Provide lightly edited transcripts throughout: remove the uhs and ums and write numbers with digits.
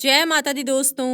जय माता दी दोस्तों।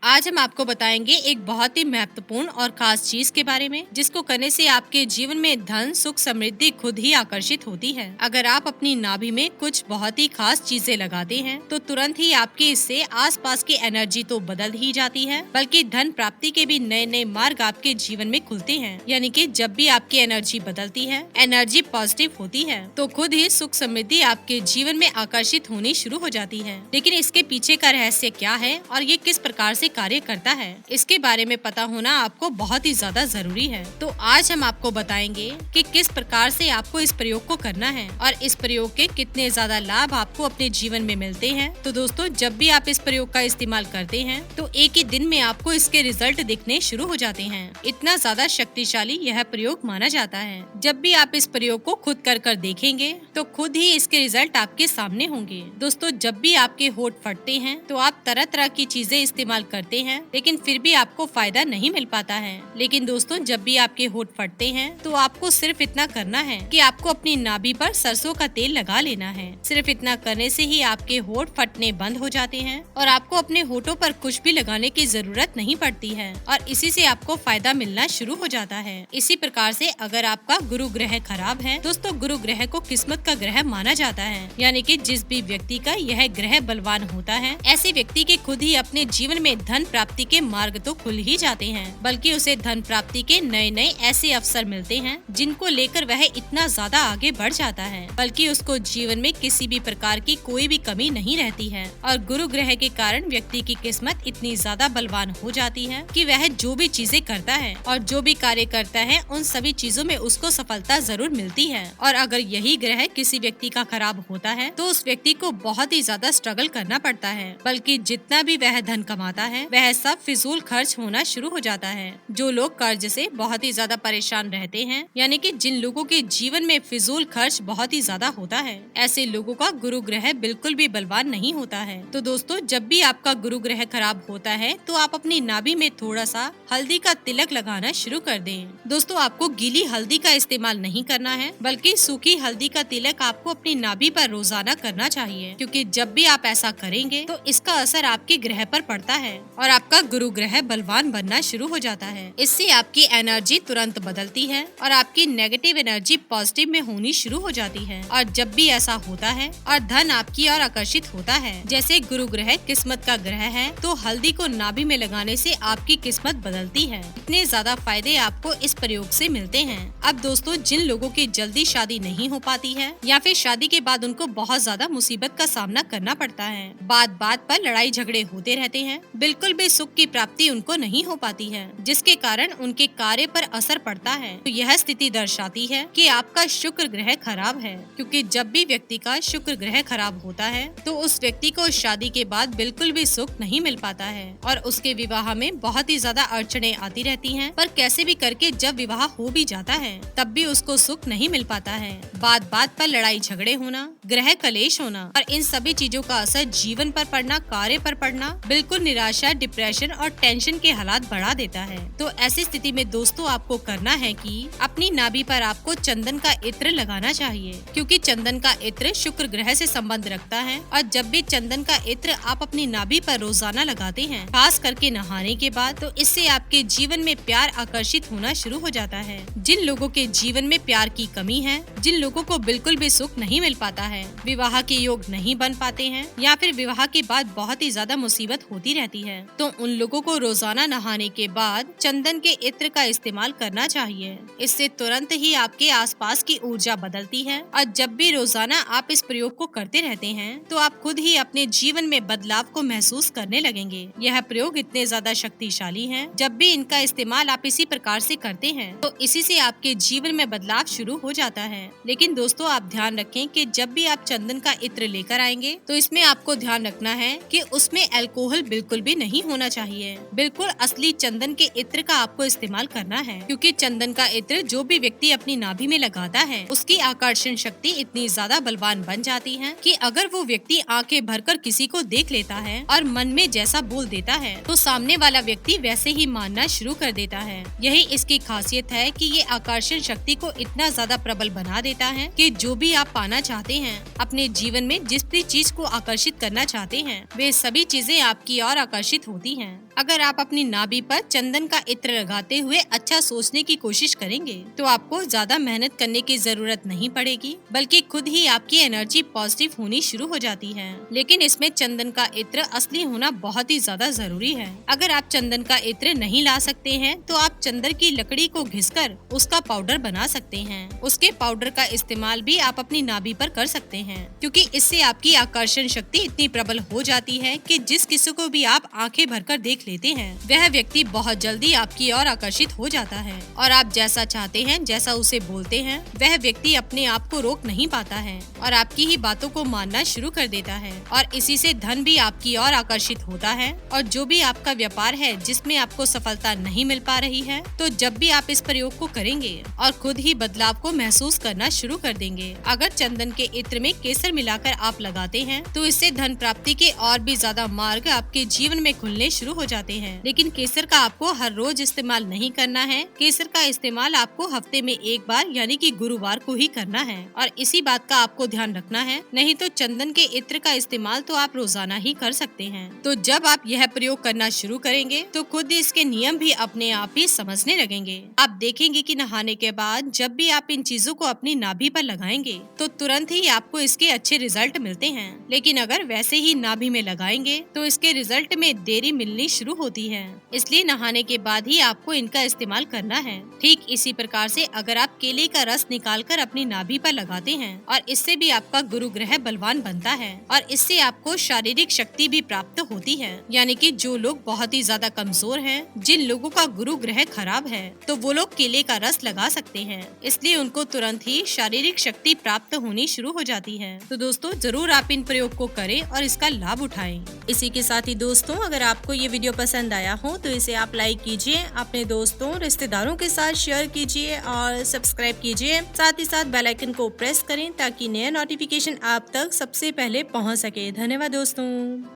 आज हम आपको बताएंगे एक बहुत ही महत्वपूर्ण और खास चीज के बारे में जिसको करने से आपके जीवन में धन सुख समृद्धि खुद ही आकर्षित होती है। अगर आप अपनी नाभि में कुछ बहुत ही खास चीजें लगाते हैं तो तुरंत ही आपके इससे आसपास की एनर्जी तो बदल ही जाती है, बल्कि धन प्राप्ति के भी नए नए मार्ग आपके जीवन में खुलते हैं। यानी कि जब भी आपकी एनर्जी बदलती है, एनर्जी पॉजिटिव होती है, तो खुद ही सुख समृद्धि आपके जीवन में आकर्षित होनी शुरू हो जाती है। लेकिन इसके पीछे का रहस्य क्या है और ये किस प्रकार से कार्य करता है, इसके बारे में पता होना आपको बहुत ही ज्यादा जरूरी है। तो आज हम आपको बताएंगे कि किस प्रकार से आपको इस प्रयोग को करना है और इस प्रयोग के कितने ज्यादा लाभ आपको अपने जीवन में मिलते हैं। तो दोस्तों, जब भी आप इस प्रयोग का इस्तेमाल करते हैं तो एक ही दिन में आपको इसके रिजल्ट दिखने शुरू हो जाते हैं। इतना ज्यादा शक्तिशाली यह प्रयोग माना जाता है। जब भी आप इस प्रयोग को खुद कर देखेंगे तो खुद ही इसके रिजल्ट आपके सामने होंगे। दोस्तों, जब भी आपके होंठ फटते हैं तो आप तरह तरह की चीजें इस्तेमाल करते हैं, लेकिन फिर भी आपको फायदा नहीं मिल पाता है। लेकिन दोस्तों, जब भी आपके होंठ फटते हैं तो आपको सिर्फ इतना करना है कि आपको अपनी नाभि पर सरसों का तेल लगा लेना है। सिर्फ इतना करने से ही आपके होंठ फटने बंद हो जाते हैं और आपको अपने होठों पर कुछ भी लगाने की जरूरत नहीं पड़ती है और इसी से आपको फायदा मिलना शुरू हो जाता है। इसी प्रकार से अगर आपका गुरु ग्रह खराब है, दोस्तों गुरु ग्रह को किस्मत का ग्रह माना जाता है। यानी कि जिस भी व्यक्ति का यह ग्रह बलवान होता है, ऐसे व्यक्ति के खुद ही अपने जीवन में धन प्राप्ति के मार्ग तो खुल ही जाते हैं, बल्कि उसे धन प्राप्ति के नए नए ऐसे अवसर मिलते हैं जिनको लेकर वह इतना ज्यादा आगे बढ़ जाता है, बल्कि उसको जीवन में किसी भी प्रकार की कोई भी कमी नहीं रहती है। और गुरु ग्रह के कारण व्यक्ति की किस्मत इतनी ज्यादा बलवान हो जाती है कि वह जो भी चीजें करता है और जो भी कार्य करता है, उन सभी चीजों में उसको सफलता जरूर मिलती है। और अगर यही ग्रह किसी व्यक्ति का खराब होता है तो उस व्यक्ति को बहुत ही ज्यादा स्ट्रगल करना पड़ता है, बल्कि जितना भी वह धन कमाता है वह सब फिजूल खर्च होना शुरू हो जाता है। जो लोग कर्ज से बहुत ही ज्यादा परेशान रहते हैं, यानी कि जिन लोगों के जीवन में फिजूल खर्च बहुत ही ज्यादा होता है, ऐसे लोगों का गुरु ग्रह बिल्कुल भी बलवान नहीं होता है। तो दोस्तों, जब भी आपका गुरु ग्रह खराब होता है तो आप अपनी नाभि में थोड़ा सा हल्दी का तिलक लगाना शुरू कर दें। दोस्तों, आपको गीली हल्दी का इस्तेमाल नहीं करना है, बल्कि सूखी हल्दी का तिलक आपको अपनी नाभि पर रोजाना करना चाहिए, क्योंकि जब भी आप ऐसा करेंगे तो इसका असर आपके ग्रह पर पड़ता है और आपका गुरु ग्रह बलवान बनना शुरू हो जाता है। इससे आपकी एनर्जी तुरंत बदलती है और आपकी नेगेटिव एनर्जी पॉजिटिव में होनी शुरू हो जाती है। और जब भी ऐसा होता है और धन आपकी ओर आकर्षित होता है, जैसे गुरु ग्रह किस्मत का ग्रह है, तो हल्दी को नाभि में लगाने से आपकी किस्मत बदलती है। इतने ज्यादा फायदे आपको इस प्रयोग से मिलते हैं। अब दोस्तों, जिन लोगों की जल्दी शादी नहीं हो पाती है या फिर शादी के बाद उनको बहुत ज्यादा मुसीबत का सामना करना पड़ता है, बात बात पर लड़ाई झगड़े होते रहते हैं, बिल्कुल भी सुख की प्राप्ति उनको नहीं हो पाती है, जिसके कारण उनके कार्य पर असर पड़ता है, तो यह स्थिति दर्शाती है कि आपका शुक्र ग्रह खराब है। क्योंकि जब भी व्यक्ति का शुक्र ग्रह खराब होता है तो उस व्यक्ति को शादी के बाद बिल्कुल भी सुख नहीं मिल पाता है और उसके विवाह में बहुत ही ज्यादा अड़चने आती रहती हैं। पर कैसे भी करके जब विवाह हो भी जाता है तब भी उसको सुख नहीं मिल पाता है। बात बात पर लड़ाई झगड़े होना, ग्रह कलेश होना और इन सभी चीजों का असर जीवन पर पड़ना, कार्य पर पड़ना, बिल्कुल निराशा, डिप्रेशन और टेंशन के हालात बढ़ा देता है। तो ऐसी स्थिति में दोस्तों, आपको करना है कि अपनी नाभि पर आपको चंदन का इत्र लगाना चाहिए, क्योंकि चंदन का इत्र शुक्र ग्रह से संबंध रखता है। और जब भी चंदन का इत्र आप अपनी नाभि पर रोजाना लगाते हैं, खास करके नहाने के बाद, तो इससे आपके जीवन में प्यार आकर्षित होना शुरू हो जाता है। जिन लोगों के जीवन में प्यार की कमी है, जिन लोगों को बिल्कुल भी सुख नहीं मिल पाता है, विवाह के योग नहीं बन पाते हैं या फिर विवाह के बाद बहुत ही ज्यादा मुसीबत होती रहती है, तो उन लोगों को रोजाना नहाने के बाद चंदन के इत्र का इस्तेमाल करना चाहिए। इससे तुरंत ही आपके आसपास की ऊर्जा बदलती है और जब भी रोजाना आप इस प्रयोग को करते रहते हैं तो आप खुद ही अपने जीवन में बदलाव को महसूस करने लगेंगे। यह प्रयोग इतने ज्यादा शक्तिशाली है, जब भी इनका इस्तेमाल आप इसी प्रकार से करते हैं तो इसी से आपके जीवन में बदलाव शुरू हो जाता है। लेकिन दोस्तों, आप ध्यान रखें कि जब भी आप चंदन का इत्र लेकर आएंगे तो इसमें आपको ध्यान रखना है कि उसमें अल्कोहल बिल्कुल भी नहीं होना चाहिए। बिल्कुल असली चंदन के इत्र का आपको इस्तेमाल करना है, क्योंकि चंदन का इत्र जो भी व्यक्ति अपनी नाभि में लगाता है उसकी आकर्षण शक्ति इतनी ज्यादा बलवान बन जाती है कि अगर वो व्यक्ति आंखें भरकर किसी को देख लेता है और मन में जैसा बोल देता है तो सामने वाला व्यक्ति वैसे ही मानना शुरू कर देता है। यही इसकी खासियत है कि ये आकर्षण शक्ति को इतना ज्यादा प्रबल बना देता है कि जो भी आप पाना चाहते हैं, अपने जीवन में जिस भी चीज को आकर्षित करना चाहते हैं, वे सभी चीजें आपकी ओर आकर्षित होती हैं। अगर आप अपनी नाभि पर चंदन का इत्र लगाते हुए अच्छा सोचने की कोशिश करेंगे तो आपको ज्यादा मेहनत करने की जरूरत नहीं पड़ेगी, बल्कि खुद ही आपकी एनर्जी पॉजिटिव होनी शुरू हो जाती है। लेकिन इसमें चंदन का इत्र असली होना बहुत ही ज्यादा जरूरी है। अगर आप चंदन का इत्र नहीं ला सकते हैं तो आप चंदन की लकड़ी को घिसकर उसका पाउडर बना सकते हैं। उसके पाउडर का इस्तेमाल भी आप अपनी नाभि पर कर सकते हैं, क्योंकि इससे आपकी आकर्षण शक्ति इतनी प्रबल हो जाती है कि जिस किसी को भी आप आंखें भरकर देख लेते हैं वह व्यक्ति बहुत जल्दी आपकी ओर आकर्षित हो जाता है और आप जैसा चाहते हैं, जैसा उसे बोलते हैं, वह व्यक्ति अपने आप को रोक नहीं पाता है और आपकी ही बातों को मानना शुरू कर देता है और इसी से धन भी आपकी ओर आकर्षित होता है। और जो भी आपका व्यापार है जिसमें आपको सफलता नहीं मिल पा रही है, तो जब भी आप इस प्रयोग को करेंगे और खुद ही बदलाव को महसूस करना शुरू कर देंगे। अगर चंदन के इत्र में केसर मिलाकर आप लगाते हैं तो इससे धन प्राप्ति के और भी ज्यादा मार्ग आपके जीवन में खुलने शुरू हो जाते हैं। लेकिन केसर का आपको हर रोज इस्तेमाल नहीं करना है। केसर का इस्तेमाल आपको हफ्ते में एक बार यानी कि गुरुवार को ही करना है और इसी बात का आपको ध्यान रखना है। नहीं तो चंदन के इत्र का इस्तेमाल तो आप रोजाना ही कर सकते हैं। तो जब आप यह प्रयोग करना शुरू करेंगे तो खुद इसके नियम भी अपने आप ही समझने लगेंगे। आप देखेंगे कि नहाने के बाद जब भी आप इन चीजों को अपनी नाभि पर लगाएंगे तो तुरंत ही आपको इसके अच्छे रिजल्ट मिलते हैं। लेकिन अगर वैसे ही नाभि में लगाएंगे तो इसके रिजल्ट में देरी मिलनी शुरू होती है। इसलिए नहाने के बाद ही आपको इनका इस्तेमाल करना है। ठीक इसी प्रकार से अगर आप केले का रस निकालकर अपनी नाभि पर लगाते हैं और इससे भी आपका गुरु ग्रह बलवान बनता है और इससे आपको शारीरिक शक्ति भी प्राप्त होती है। यानी कि जो लोग बहुत ही ज्यादा कमजोर हैं, जिन लोगों का गुरु ग्रह खराब है, तो वो लोग केले का रस लगा सकते हैं। इसलिए उनको तुरंत ही शारीरिक शक्ति प्राप्त होनी शुरू हो जाती है। तो दोस्तों जरूर आप इन प्रयोग को करें और इसका लाभ उठाएं। इसी के साथ ही दोस्तों अगर आपको ये वीडियो पसंद आया हो तो इसे आप लाइक कीजिए, अपने दोस्तों रिश्तेदारों के साथ शेयर कीजिए और सब्सक्राइब कीजिए। साथ ही साथ बेल आइकन को प्रेस करें ताकि नया नोटिफिकेशन आप तक सबसे पहले पहुंच सके। धन्यवाद दोस्तों।